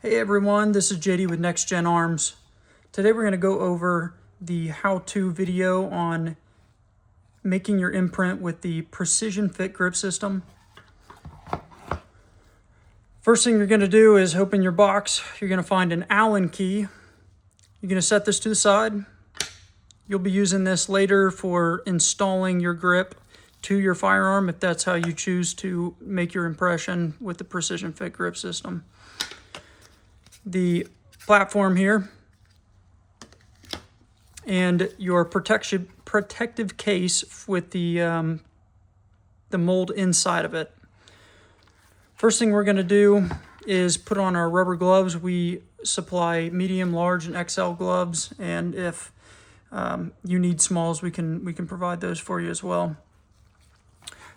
Hey everyone, this is JD with NXGARMS. Today we're going to go over the how-to video on making your imprint with the PrecisionFit Grip System. First thing you're going to do is open your box. You're going to find an Allen key. You're going to set this to the side. You'll be using this later for installing your grip to your firearm if that's how you choose to make your impression with the PrecisionFit Grip System. The platform here and your protective case with the mold inside of it. First thing we're going to do is put on our rubber gloves. We supply medium, large, and XL gloves, and if you need smalls, we can provide those for you as well.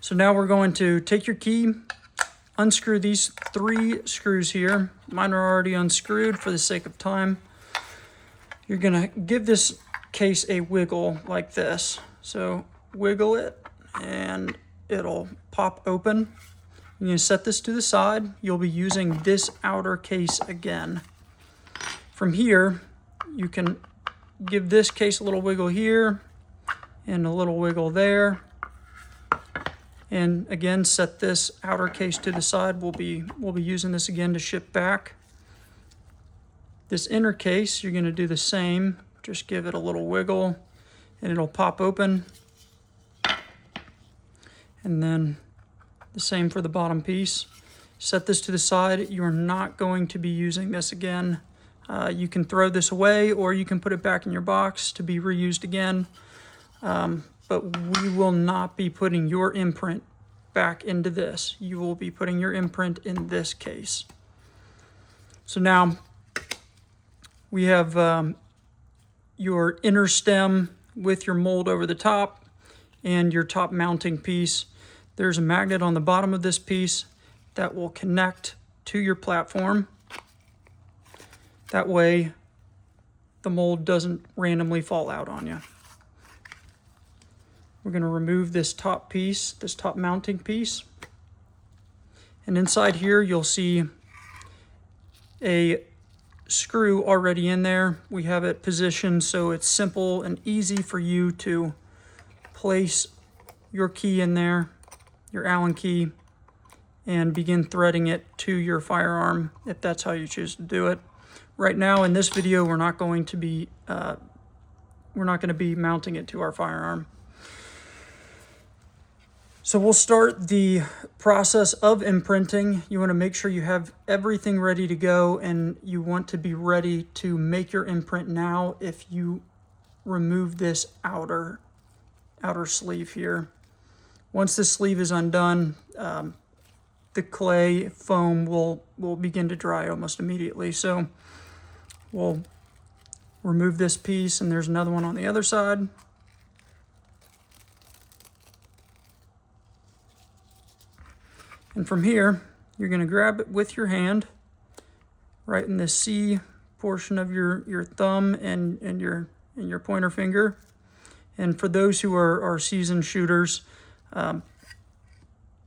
So now we're going to take your key, unscrew these 3 screws here. Mine are already unscrewed for the sake of time. You're gonna give this case a wiggle like this. So wiggle it and it'll pop open. You're gonna set this to the side. You'll be using this outer case again. From here, you can give this case a little wiggle here and a little wiggle there. And again, set this outer case to the side. We'll be using this again to ship back. This inner case, you're gonna do the same. Just give it a little wiggle and it'll pop open. And then the same for the bottom piece. Set this to the side. You are not going to be using this again. You can throw this away or you can put it back in your box to be reused again. But we will not be putting your imprint back into this. You will be putting your imprint in this case. So now we have your inner stem with your mold over the top and your top mounting piece. There's a magnet on the bottom of this piece that will connect to your platform. That way the mold doesn't randomly fall out on you. We're going to remove this top piece, this top mounting piece. And inside here, you'll see a screw already in there. We have it positioned so it's simple and easy for you to place your key in there, your Allen key, and begin threading it to your firearm if that's how you choose to do it. Right now in this video, we're not going to be mounting it to our firearm. So we'll start the process of imprinting. You want to make sure you have everything ready to go and you want to be ready to make your imprint now if you remove this outer sleeve here. Once this sleeve is undone, the clay foam will begin to dry almost immediately. So we'll remove this piece and there's another one on the other side. And from here, you're going to grab it with your hand, right in the C portion of your thumb and your pointer finger. And for those who are seasoned shooters,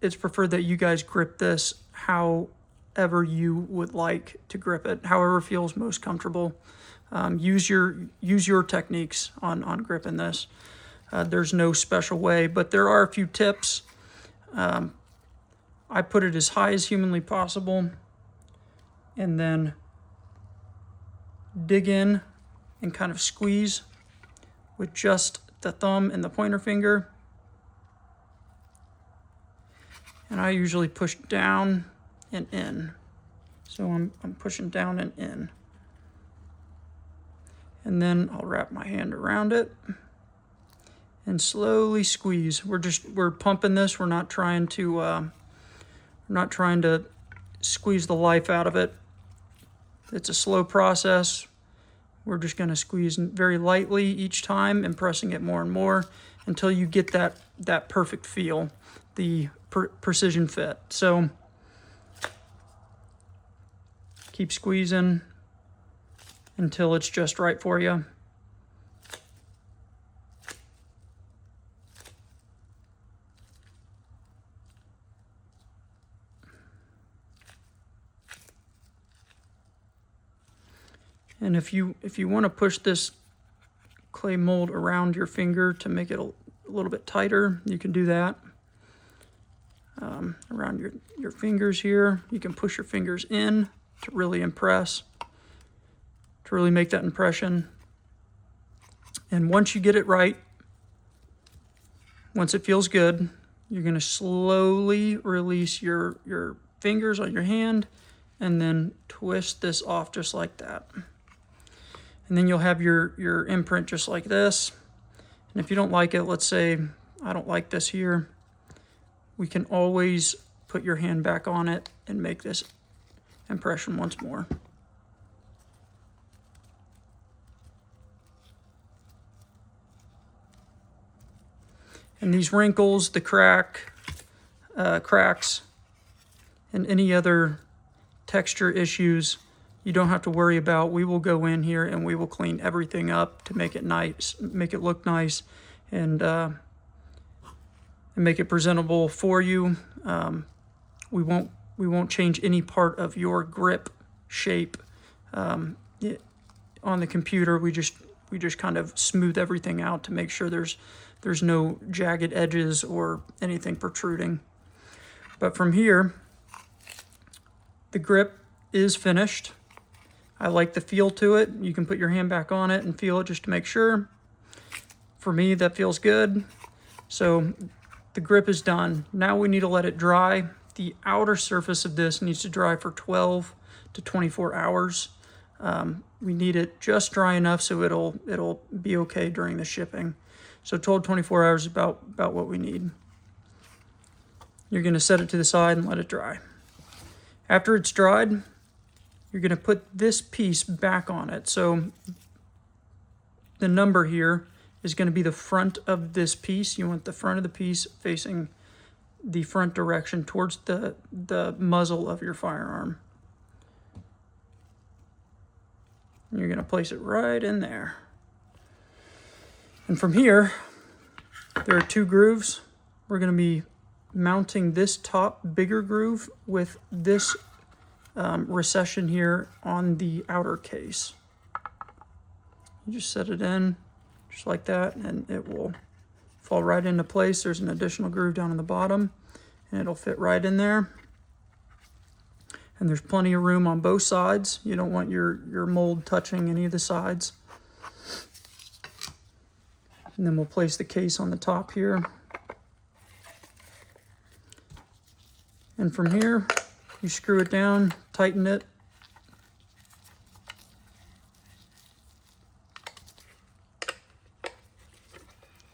it's preferred that you guys grip this however you would like to grip it, however feels most comfortable. Use your techniques on gripping this. There's no special way, but there are a few tips. I put it as high as humanly possible and then dig in and kind of squeeze with just the thumb and the pointer finger. And I usually push down and in. So I'm pushing down and in. And then I'll wrap my hand around it and slowly squeeze. We're pumping this. We're not trying to squeeze the life out of it. It's a slow process. We're just going to squeeze very lightly each time and pressing it more and more until you get that perfect feel, the precision fit. So keep squeezing until it's just right for you. And if you want to push this clay mold around your finger to make it a little bit tighter, you can do that. Around your fingers here, you can push your fingers in to really impress, to really make that impression. And once you get it right, once it feels good, you're going to slowly release your fingers on your hand and then twist this off just like that. And then you'll have your imprint just like this. And if you don't like it, let's say I don't like this here, we can always put your hand back on it and make this impression once more. And these wrinkles, the cracks, and any other texture issues, you don't have to worry about. We will go in here and we will clean everything up to make it nice, make it look nice, and make it presentable for you. We won't change any part of your grip shape on the computer. We just kind of smooth everything out to make sure there's no jagged edges or anything protruding. But from here, the grip is finished. I like the feel to it. You can put your hand back on it and feel it just to make sure. For me, that feels good. So the grip is done. Now we need to let it dry. The outer surface of this needs to dry for 12 to 24 hours. We need it just dry enough so it'll be okay during the shipping. So 12 to 24 hours is about what we need. You're going to set it to the side and let it dry. After it's dried, you're going to put this piece back on it. So the number here is going to be the front of this piece. You want the front of the piece facing the front direction towards the muzzle of your firearm. And you're going to place it right in there. And from here, there are two grooves. We're going to be mounting this top bigger groove with this recession here on the outer case. You just set it in just like that and it will fall right into place. There's an additional groove down on the bottom and it'll fit right in there. And there's plenty of room on both sides. You don't want your mold touching any of the sides. And then we'll place the case on the top here. And from here, you screw it down, tighten it.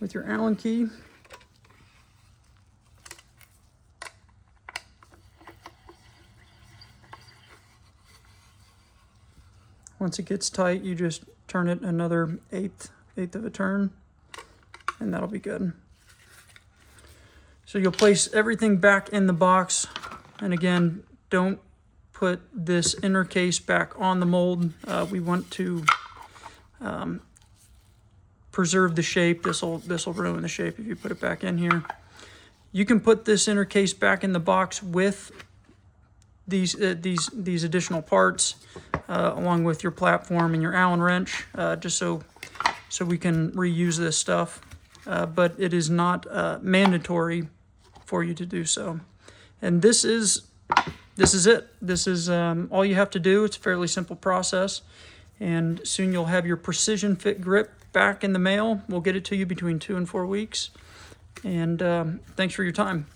With your Allen key. Once it gets tight, you just turn it another eighth of a turn, and that'll be good. So you'll place everything back in the box, and again, don't put this inner case back on the mold. We want to preserve the shape. This will ruin the shape if you put it back in here. You can put this inner case back in the box with these additional parts, along with your platform and your Allen wrench, just so we can reuse this stuff. But it is not mandatory for you to do so. And this is it. This is all you have to do. It's a fairly simple process, and soon you'll have your PrecisionFit grip back in the mail. We'll get it to you between 2 and 4 weeks. And thanks for your time.